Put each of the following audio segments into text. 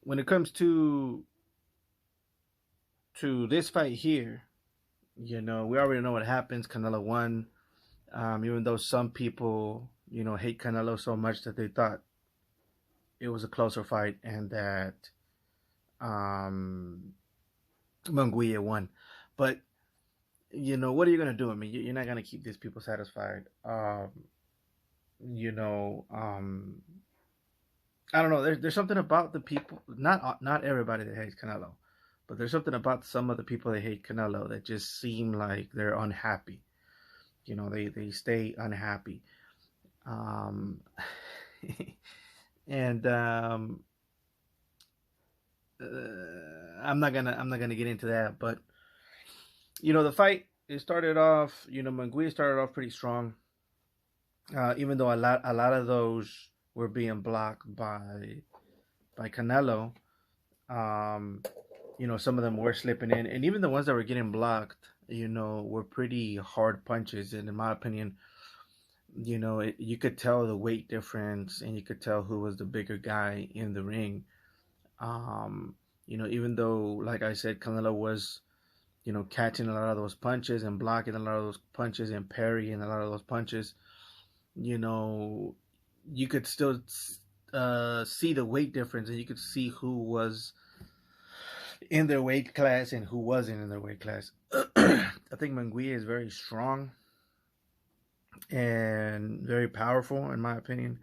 when it comes to this fight here, we already know what happens. Canelo won. Even though some people, hate Canelo so much that they thought it was a closer fight and that um, Munguia won. But what are you gonna do? I mean, you're not gonna keep these people satisfied. You know, um, I don't know. There's something about the people. Not everybody that hates Canelo, but there's something about some of the people that hate Canelo that just seem like they're unhappy. They stay unhappy. Um, and I'm not gonna get into that, but the fight, it started off. Munguia started off pretty strong. Even though a lot of those were being blocked by Canelo. Um, some of them were slipping in, and even the ones that were getting blocked, were pretty hard punches. And in my opinion, you could tell the weight difference, and you could tell who was the bigger guy in the ring. Um, even though, like I said, Canelo was, catching a lot of those punches and blocking a lot of those punches and parrying a lot of those punches, you know, you could still see the weight difference, and you could see who was in their weight class and who wasn't in their weight class. I think Munguia is very strong and very powerful, in my opinion.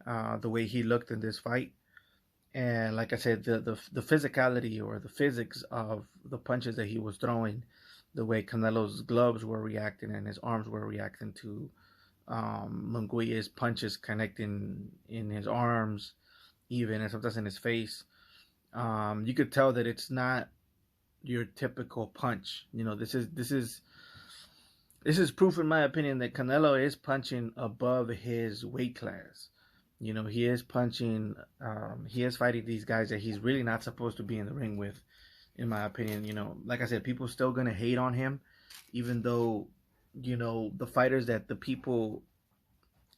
The way he looked in this fight, and like I said, the physicality or the physics of the punches that he was throwing, the way Canelo's gloves were reacting and his arms were reacting to Munguia's punches connecting in his arms, even and sometimes in his face. You could tell that it's not your typical punch. This is proof, in my opinion, that Canelo is punching above his weight class. He is punching. He is fighting these guys that he's really not supposed to be in the ring with, in my opinion. Like I said, people still gonna hate on him, even though the fighters that the people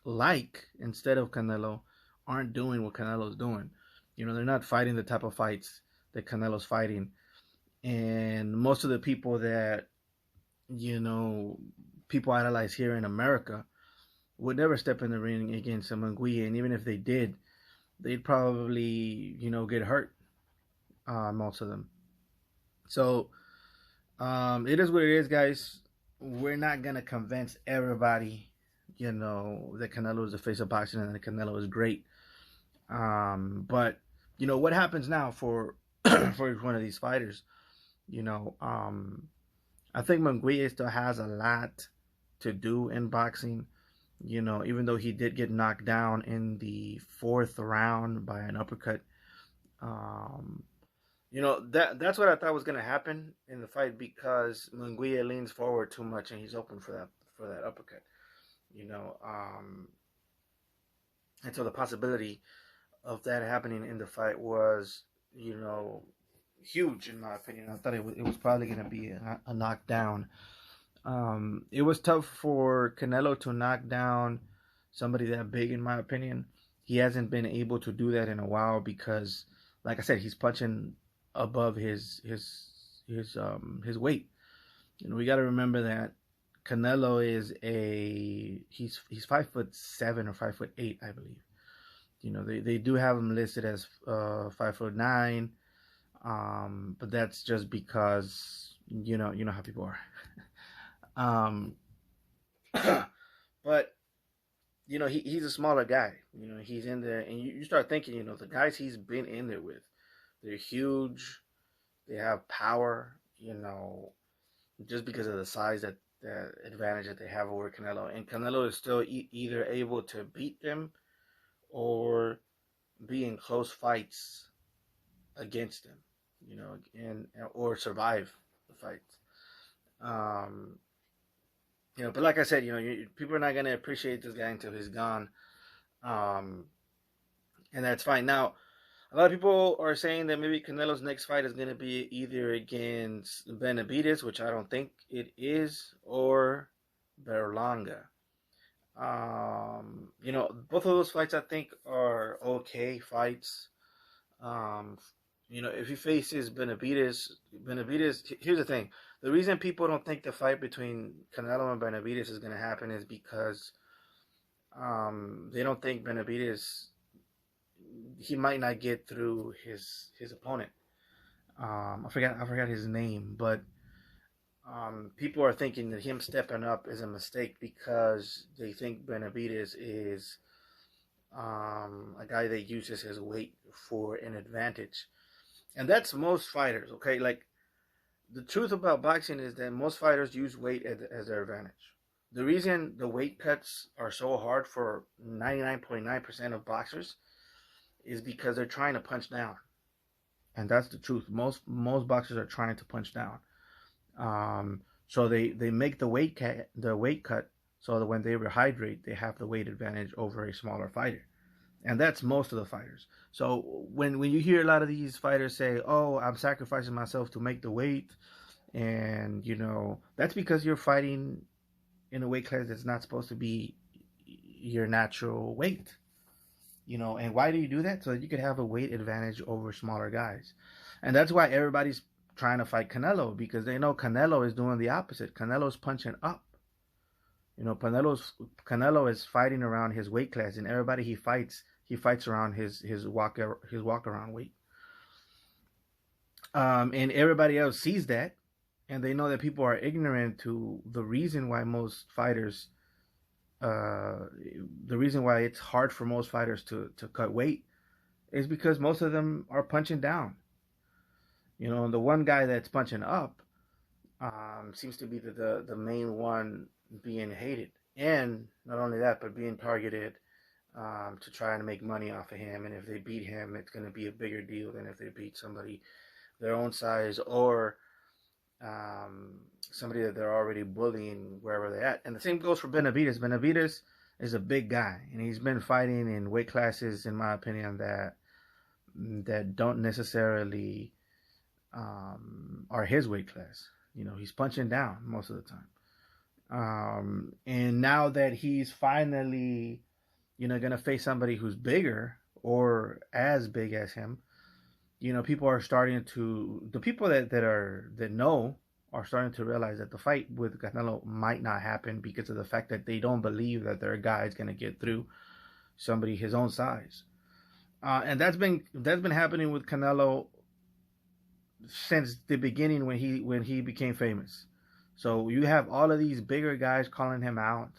like instead of Canelo aren't doing what Canelo's doing. They're not fighting the type of fights that Canelo's fighting, and most of the people that you know people idolize here in America would never step in the ring against a Munguia, and even if they did, they'd probably get hurt. Most of them. So it is what it is, guys. We're not gonna convince everybody, that Canelo is the face of boxing and that Canelo is great. But what happens now for for each one of these fighters? You know, um, I think Munguia still has a lot to do in boxing. Even though he did get knocked down in the fourth round by an uppercut. Um, that's what I thought was gonna happen in the fight because Munguia leans forward too much and he's open for that uppercut. You know, um, and so the possibility of that happening in the fight was, you know, huge in my opinion. I thought it was probably gonna be a knockdown. It was tough for Canelo to knock down somebody that big, in my opinion. He hasn't been able to do that in a while because, like I said, he's punching above his weight. We got to remember that Canelo is he's 5'7" or 5'8", I believe. They do have him listed as 5'9", but that's just because you know how people are. um, but he's a smaller guy. He's in there, and you start thinking, the guys he's been in there with, they're huge. They have power. Just because of the size that advantage that they have over Canelo, and Canelo is still either able to beat them or be in close fights against them. And or survive the fights. Um, but like I said, people are not gonna appreciate this guy until he's gone. Um, and that's fine. Now, a lot of people are saying that maybe Canelo's next fight is going to be either against Benavidez, which I don't think it is, or Berlanga. Both of those fights I think are okay fights. Um, If he faces Benavides, here's the thing. The reason people don't think the fight between Canelo and Benavides is going to happen is because they don't think Benavides, he might not get through his opponent. I forgot his name, but people are thinking that him stepping up is a mistake because they think Benavides is a guy that uses his weight for an advantage. And that's most fighters, okay? Like, the truth about boxing is that most fighters use weight as their advantage. The reason the weight cuts are so hard for 99.9% of boxers is because they're trying to punch down. And that's the truth. Most boxers are trying to punch down. So they make the weight cut so that when they rehydrate, they have the weight advantage over a smaller fighter. And that's most of the fighters. So when you hear a lot of these fighters say, "Oh, I'm sacrificing myself to make the weight," and that's because you're fighting in a weight class that's not supposed to be your natural weight. And why do you do that? So that you could have a weight advantage over smaller guys. And that's why everybody's trying to fight Canelo, because they know Canelo is doing the opposite. Canelo's punching up. Canelo is fighting around his weight class, and everybody he fights around his walk around weight. And everybody else sees that, and they know that people are ignorant to the reason why most fighters, the reason why it's hard for most fighters to cut weight is because most of them are punching down. The one guy that's punching up seems to be the main one being hated, and not only that, but being targeted to try and make money off of him. And if they beat him, it's going to be a bigger deal than if they beat somebody their own size, or somebody that they're already bullying wherever they're at. And the same goes for Benavides. Benavides is a big guy, and he's been fighting in weight classes, in my opinion, that don't necessarily are his weight class. He's punching down most of the time. And now that he's finally, going to face somebody who's bigger or as big as him, people are starting to, the people that know are starting to realize that the fight with Canelo might not happen because of the fact that they don't believe that their guy is going to get through somebody his own size. And that's been happening with Canelo since the beginning when he became famous. So you have all of these bigger guys calling him out.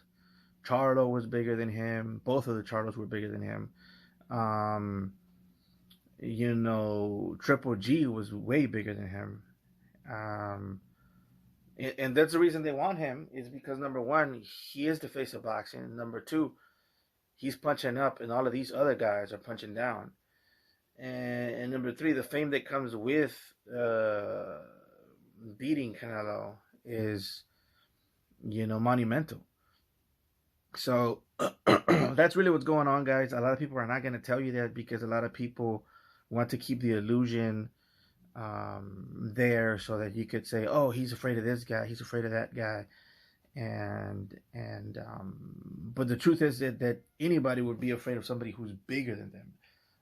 Charlo was bigger than him. Both of the Charlos were bigger than him. Triple G was way bigger than him. And that's the reason they want him, is because number one, he is the face of boxing. And number two, he's punching up, and all of these other guys are punching down. And number three, the fame that comes with beating Canelo is, monumental. So that's really what's going on, guys. A lot of people are not going to tell you that because a lot of people want to keep the illusion there so that you could say, "Oh, he's afraid of this guy, he's afraid of that guy," but the truth is that anybody would be afraid of somebody who's bigger than them,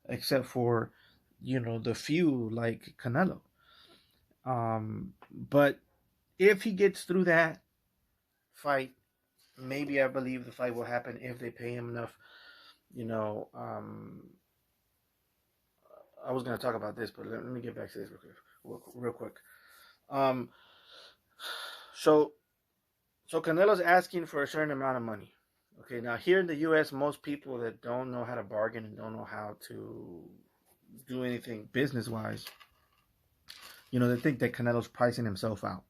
except for the few like Canelo. But if he gets through that fight, maybe I believe the fight will happen if they pay him enough. I was going to talk about this, but let me get back to this real quick. So Canelo's asking for a certain amount of money. Okay, now here in the U.S., most people that don't know how to bargain and don't know how to do anything business-wise, they think that Canelo's pricing himself out.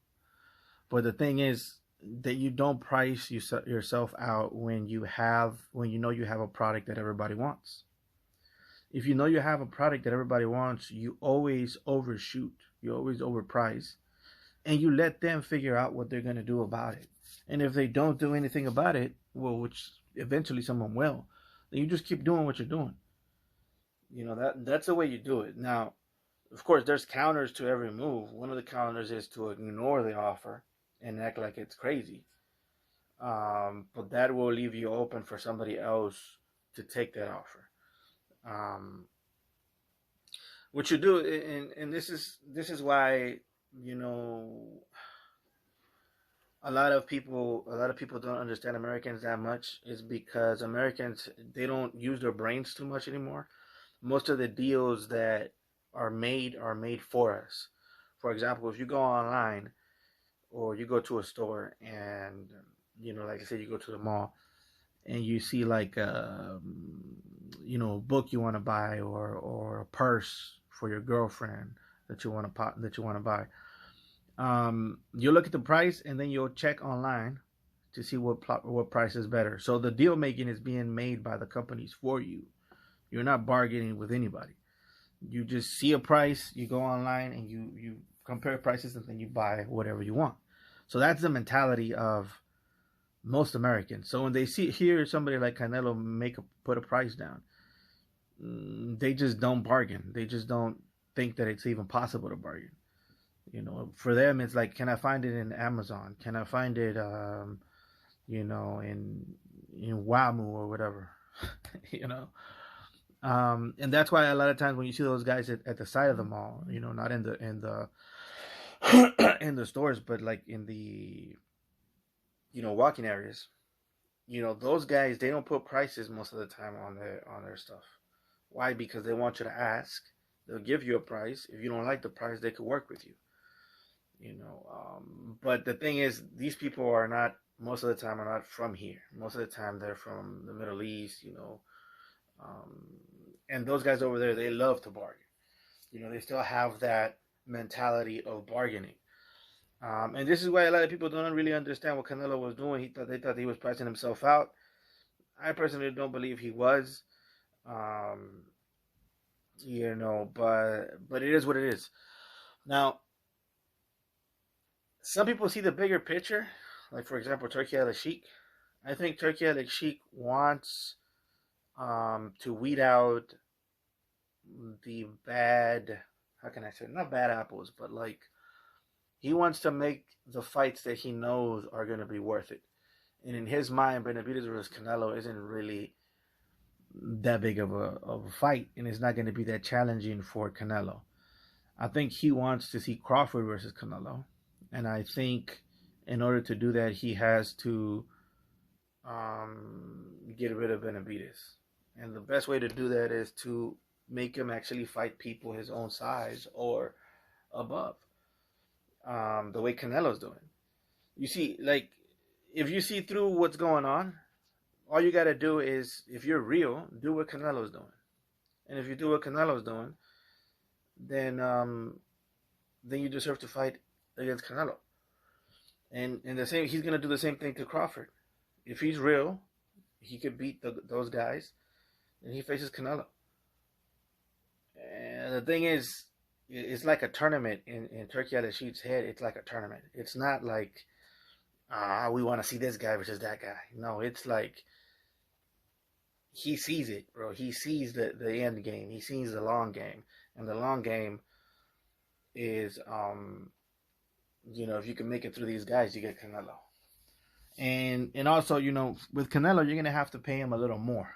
But the thing is that you don't price yourself out when you know you have a product that everybody wants. If you know you have a product that everybody wants, you always overshoot, you always overprice, and you let them figure out what they're going to do about it. And if they don't do anything about it, well, which eventually someone will, then you just keep doing what you're doing. That's the way you do it. Now, of course, there's counters to every move. One of the counters is to ignore the offer and act like it's crazy. But that will leave you open for somebody else to take that offer. what you do, and this is why, you know, a lot of people don't understand Americans that much, is because Americans, they don't use their brains too much anymore. Most of the deals that are made for us. For example, if you go online or you go to a store and, like I said, you go to the mall and you see like a book you want to buy, or a purse for your girlfriend that you want to buy. You look at the price and then you'll check online to see what price is better. So the deal making is being made by the companies for you. You're not bargaining with anybody. You just see a price, you go online and you compare prices, and then you buy whatever you want. So that's the mentality of most Americans. So when they hear somebody like Canelo put a price down, they just don't bargain. They just don't think that it's even possible to bargain. For them, it's like, can I find it in Amazon? Can I find it, in Wamu or whatever, you know? And that's why a lot of times when you see those guys at the side of the mall, not in the in the stores, but like in the walking areas, those guys, they don't put prices most of the time on their stuff. Why? Because they want you to ask. They'll give you a price. If you don't like the price, they could work with you. But the thing is, these people are not, most of the time, are not from here. Most of the time, they're from the Middle East. Um, and those guys over there, they love to bargain. They still have that mentality of bargaining. And this is why a lot of people don't really understand what Canelo was doing. They thought he was pricing himself out. I personally don't believe he was. Um, but it is what it is. Now, some people see the bigger picture, like for example, Turki Al-Sheikh. I think Turki Al-Sheikh wants to weed out the bad, how can I say, not bad apples, but like, he wants to make the fights that he knows are going to be worth it. And in his mind, Benavidez versus Canelo isn't really that big of a fight, and it's not going to be that challenging for Canelo. I think he wants to see Crawford versus Canelo, and I think in order to do that, he has to get rid of Benavidez. And the best way to do that is to make him actually fight people his own size or above, the way Canelo's doing. You see, like, if you see through what's going on, all you got to do is, if you're real, do what Canelo's doing. And if you do what Canelo's doing, then you deserve to fight against Canelo. And the same, he's gonna do the same thing to Crawford. If he's real, he could beat those guys, and he faces Canelo. And the thing is, it's like a tournament in Turki Al-Sheikh's head. It's like a tournament. It's not like, we want to see this guy versus that guy. No, it's like, he sees it, bro. He sees the end game. He sees the long game, and the long game is, if you can make it through these guys, you get Canelo. And also, with Canelo, you're gonna have to pay him a little more.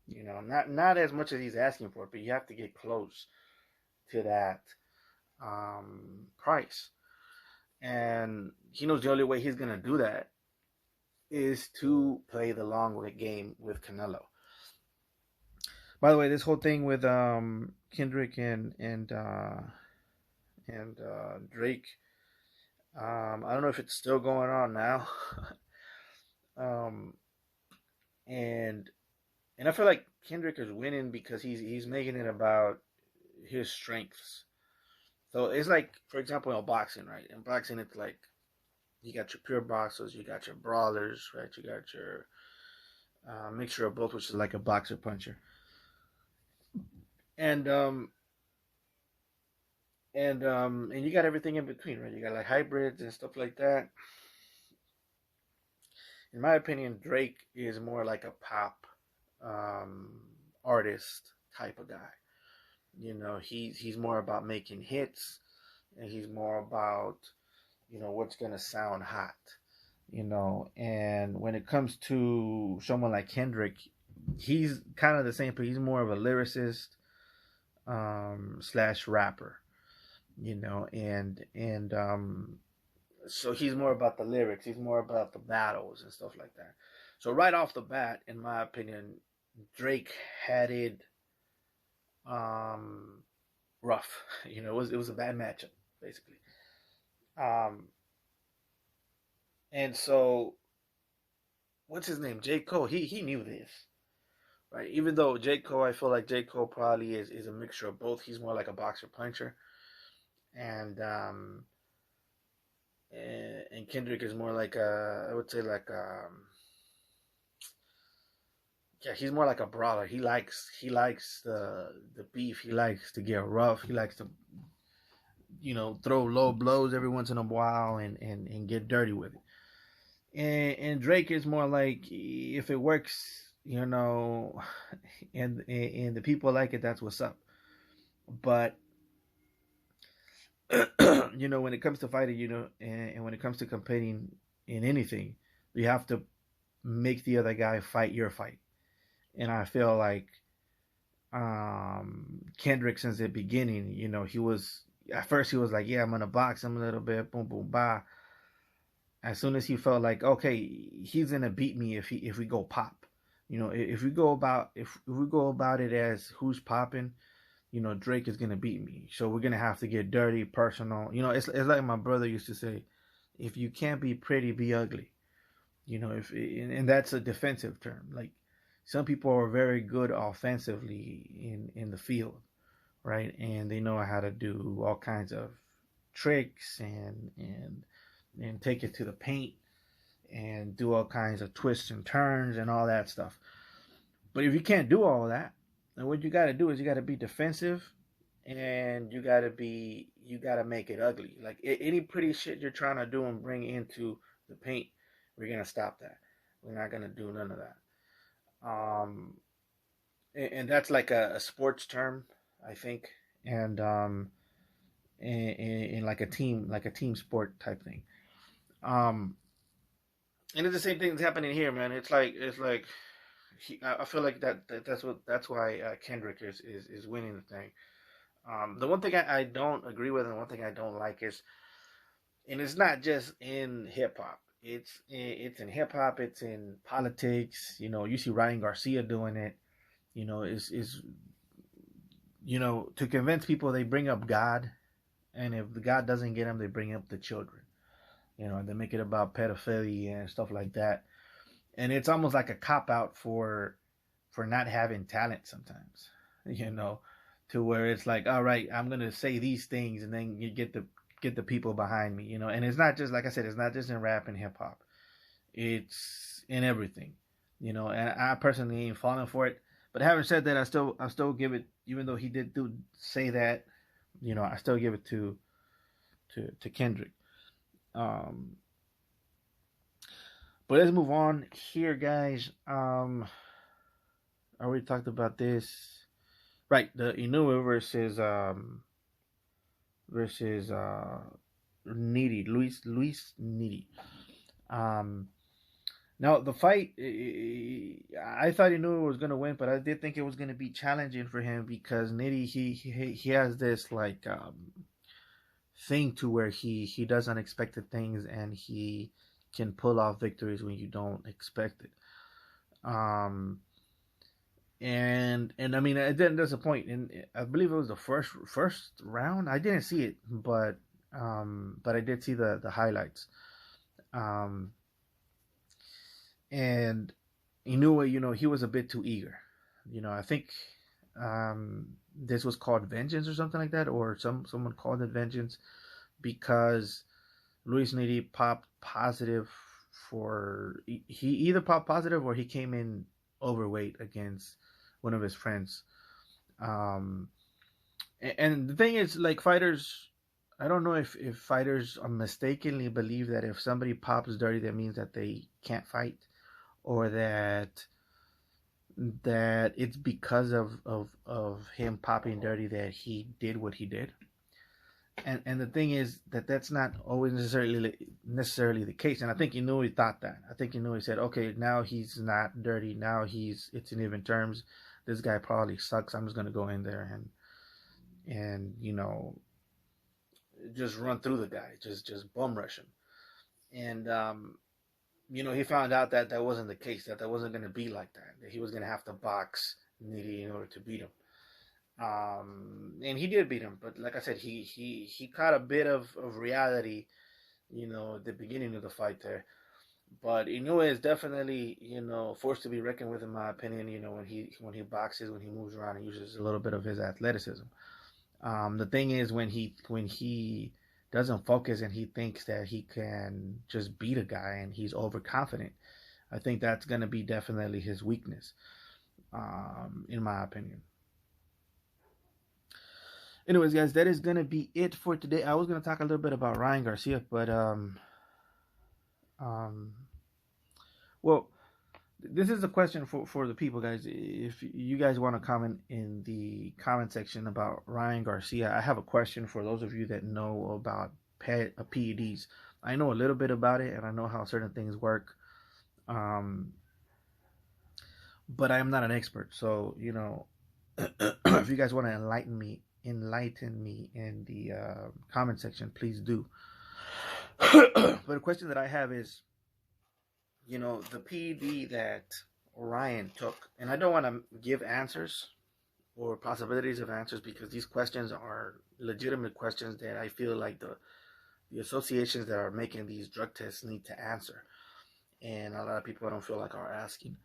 Not as much as he's asking for, but you have to get close to that price. And he knows the only way he's gonna do that is to play the long game with Canelo. By the way, this whole thing with Kendrick and Drake, I don't know if it's still going on now. um, and I feel like Kendrick is winning because he's making it about his strengths. So it's like, for example, in boxing, right? In boxing, it's like, you got your pure boxers, you got your brawlers, right? You got your mixture of both, which is like a boxer puncher, and and you got everything in between, right? You got like hybrids and stuff like that. In my opinion, Drake is more like a pop um, artist type of guy. He's more about making hits, and he's more about what's gonna sound hot. And when it comes to someone like Kendrick, he's kind of the same, but he's more of a lyricist. slash rapper, and so he's more about the lyrics, he's more about the battles and stuff like that. So right off the bat, in my opinion, Drake had it um rough. It was a bad matchup basically. Um, and so what's his name? J. Cole. He knew this, right? Even though J. Cole, I feel like J. Cole probably is a mixture of both. He's more like a boxer puncher, and and Kendrick is more like I would say like yeah, he's more like a brawler. He likes the beef. He likes to get rough. He likes to throw low blows every once in a while and get dirty with it. And Drake is more like if it works, and the people like it, that's what's up. But when it comes to fighting, and when it comes to competing in anything, you have to make the other guy fight your fight. And I feel like Kendrick since the beginning, he was at first he was like, yeah, I'm gonna box him a little bit, boom, boom, bah. As soon as he felt like, okay, he's gonna beat me if we go pop. If we go about it as who's popping, Drake is gonna beat me. So we're gonna have to get dirty, personal. It's like my brother used to say, if you can't be pretty, be ugly. If and that's a defensive term. Like some people are very good offensively in the field, right? And they know how to do all kinds of tricks and take it to the paint and do all kinds of twists and turns and all that stuff. But if you can't do all that, then what you got to do is you got to be defensive, and you got to make it ugly. Like any pretty shit you're trying to do and bring into the paint, we're gonna stop that. We're not gonna do none of that. And that's like a sports term, I think, and in like a team sport type thing. Um, and it's the same thing that's happening here, man. It's like I feel like that's why Kendrick is winning the thing. The one thing I don't agree with, and one thing I don't like is, and it's not just in hip hop. It's in hip hop. It's in politics. You see Ryan Garcia doing it. Is to convince people they bring up God, and if the God doesn't get them, they bring up the children. They make it about pedophilia and stuff like that, and it's almost like a cop out for not having talent sometimes. You know, to where it's like, all right, I'm gonna say these things, and then you get the people behind me. And it's not just like I said, it's not just in rap and hip hop. It's in everything. And I personally ain't falling for it. But having said that, I still give it, even though he did say that, I still give it to Kendrick. Um, but let's move on here, guys. I already talked about this. Right, the Inoue versus Needy, Luis Needy. Um, Now the fight, I thought he knew it was gonna win, but I did think it was gonna be challenging for him because Nitty he has this like thing to where he does unexpected things and he can pull off victories when you don't expect it. Um, and I mean it didn't disappoint. And I believe it was the first round. I didn't see it, but I did see the highlights. Um, and Inoue, he was a bit too eager. I think this was called Vengeance or something like that, or someone called it Vengeance because Luis Neri popped positive for he either popped positive or he came in overweight against one of his friends. Um, and the thing is, like fighters, I don't know if fighters mistakenly believe that if somebody pops dirty, that means that they can't fight, or that it's because of him popping dirty that he did what he did. And the thing is that's not always necessarily the case. And I think Inoue thought that. I think Inoue said, okay, now he's not dirty. Now it's in even terms. This guy probably sucks. I'm just gonna go in there and just run through the guy, just bum rush him. And he found out that that wasn't the case, that that wasn't going to be like that, that he was going to have to box Nitty in order to beat him. And he did beat him, but like I said, he caught a bit of reality, at the beginning of the fight there. But Inoue is definitely, forced to be reckoned with, in my opinion. When he boxes, when he moves around, and uses a little bit of his athleticism. The thing is, when he doesn't focus and he thinks that he can just beat a guy and he's overconfident, I think that's going to be definitely his weakness, in my opinion. Anyways, guys, that is going to be it for today. I was going to talk a little bit about Ryan Garcia, but um, well, this is a question for the people, guys. If you guys want to comment in the comment section about Ryan Garcia, I have a question for those of you that know about PEDs. I know a little bit about it, and I know how certain things work, um, but I am not an expert. So if you guys want to enlighten me in the comment section, please do. But a question that I have is, the PED that Ryan took, and I don't want to give answers or possibilities of answers, because these questions are legitimate questions that I feel like the associations that are making these drug tests need to answer, and a lot of people I don't feel like are asking.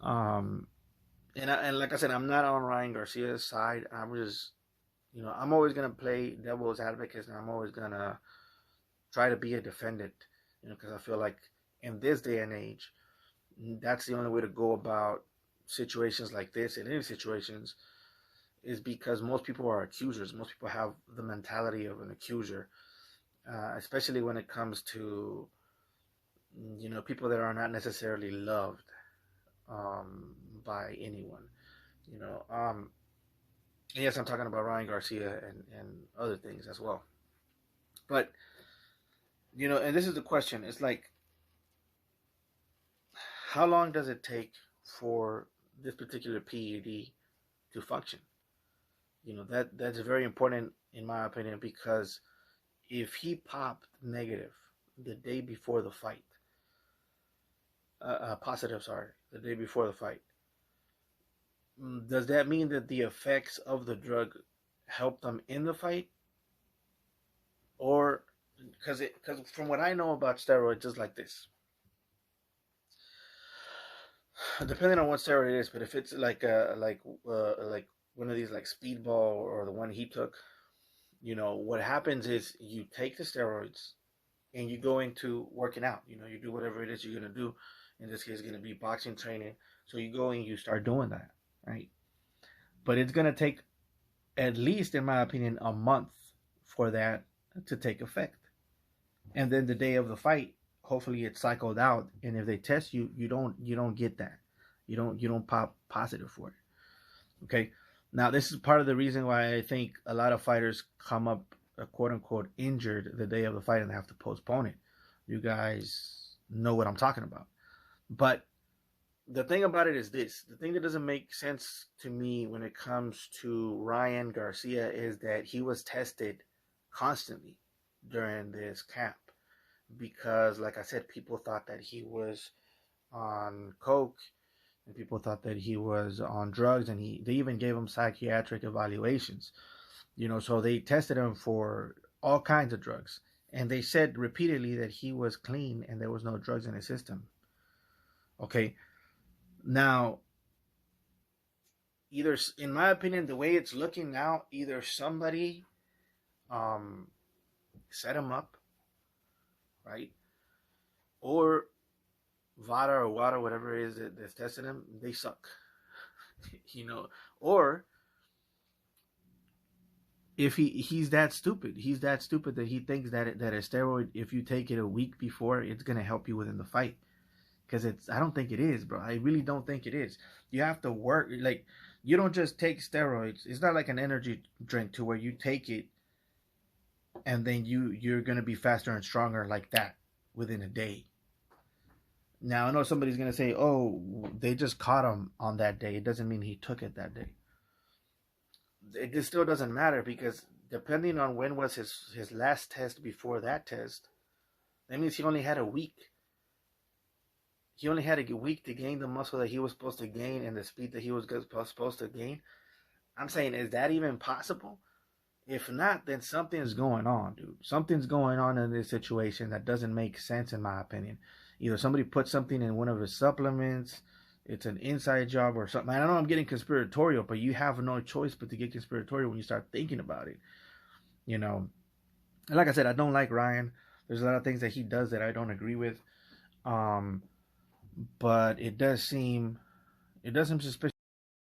Um, and like I said, I'm not on Ryan Garcia's side. I'm just, I'm always gonna play devil's advocate, and I'm always gonna try to be a defendant, because I feel like in this day and age, that's the only way to go about situations like this, in any situations, is because most people are accusers. Most people have the mentality of an accuser, especially when it comes to, people that are not necessarily loved, by anyone. You know, um, yes, I'm talking about Ryan Garcia and other things as well. But, and this is the question. It's like, how long does it take for this particular PED to function? That's very important in my opinion, because if he popped negative the day before the fight, positive, sorry, the day before the fight, does that mean that the effects of the drug helped them in the fight, or because from what I know about steroids, just like this, depending on what steroid it is, but if it's like one of these like speedball or the one he took, what happens is you take the steroids and you go into working out. You do whatever it is you're gonna do. In this case, it's gonna be boxing training. So you go and you start doing that, right? But it's gonna take, at least in my opinion, a month for that to take effect. And then the day of the fight, hopefully it's cycled out. And if they test you, you don't get that. You don't pop positive for it. Okay. Now this is part of the reason why I think a lot of fighters come up, quote unquote, injured the day of the fight and they have to postpone it. You guys know what I'm talking about. But the thing about it is this: the thing that doesn't make sense to me when it comes to Ryan Garcia is that he was tested constantly during this camp, because, like I said, people thought that he was on coke, and people thought that he was on drugs, and they even gave him psychiatric evaluations. So they tested him for all kinds of drugs, and they said repeatedly that he was clean and there was no drugs in his system. Okay, now, either, in my opinion, the way it's looking now, either somebody um set him up, right, or Vada or Water, whatever it is that's testing him, they suck. Or if he's that stupid that he thinks that a steroid, if you take it a week before, it's gonna help you within the fight. Because I don't think it is, bro. I really don't think it is. You have to work. Like, you don't just take steroids. It's not like an energy drink to where you take it and then you're gonna be faster and stronger like that within a day. Now I know somebody's gonna say, "Oh, they just caught him on that day. It doesn't mean he took it that day." it still doesn't matter because depending on when was his last test before that test, that means he only had a week. He only had a week to gain the muscle that he was supposed to gain and the speed that he was supposed to gain. I'm saying, is that even possible? If not, then something's going on, dude. Something's going on in this situation that doesn't make sense, in my opinion. Either somebody put something in one of his supplements, it's an inside job or something. I don't know, I'm getting conspiratorial, but you have no choice but to get conspiratorial when you start thinking about it. You know, and like I said, I don't like Ryan. There's a lot of things that he does that I don't agree with. But it does seem suspicious